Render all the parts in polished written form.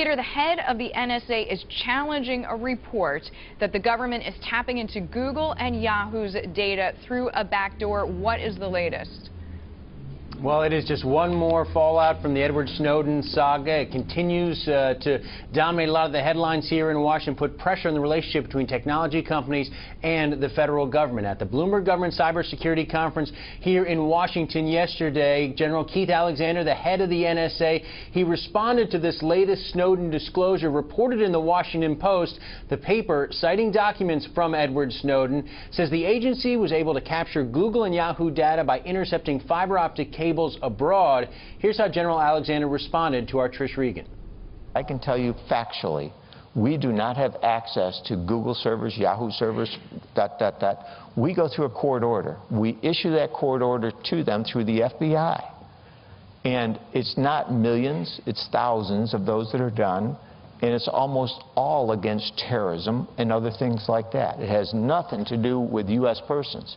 Peter, the head of the NSA is challenging a report that the government is tapping into Google and Yahoo's data through a backdoor. What is the latest? Well, it is just one more fallout from the Edward Snowden saga. It continues to dominate a lot of the headlines here in Washington, put pressure on the relationship between technology companies and the federal government. At the Bloomberg Government Cybersecurity Conference here in Washington yesterday, General Keith Alexander, the head of the NSA, he responded to this latest Snowden disclosure reported in the Washington Post. The paper, citing documents from Edward Snowden, says the agency was able to capture Google and Yahoo data by intercepting fiber optic cables abroad. Here's how General Alexander responded to our Trish Regan. I can tell you factually, we do not have access to Google servers, Yahoo servers, ... We go through a court order. We issue that court order to them through the FBI. And it's not millions, it's thousands of those that are done. And it's almost all against terrorism and other things like that. It has nothing to do with U.S. persons.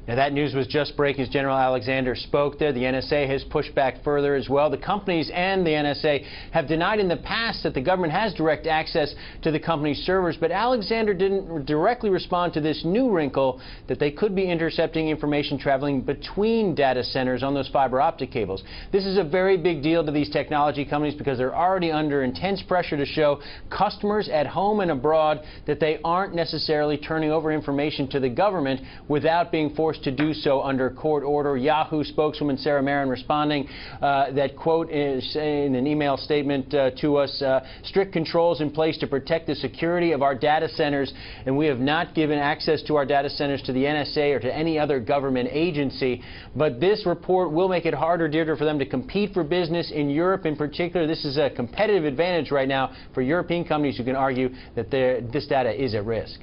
Now, that news was just breaking as General Alexander spoke there. The NSA has pushed back further as well. The companies and the NSA have denied in the past that the government has direct access to the company's servers, but Alexander didn't directly respond to this new wrinkle that they could be intercepting information traveling between data centers on those fiber optic cables. This is a very big deal to these technology companies because they're already under intense pressure to show customers at home and abroad that they aren't necessarily turning over information to the government without being forced to do so under court order. Yahoo spokeswoman Sarah Marin responding that, quote, is in an email statement to us, strict controls in place to protect the security of our data centers, and we have not given access to our data centers to the NSA or to any other government agency. But this report will make it harder, Deirdre, for them to compete for business in Europe in particular. This is a competitive advantage right now for European companies who can argue that this data is at risk.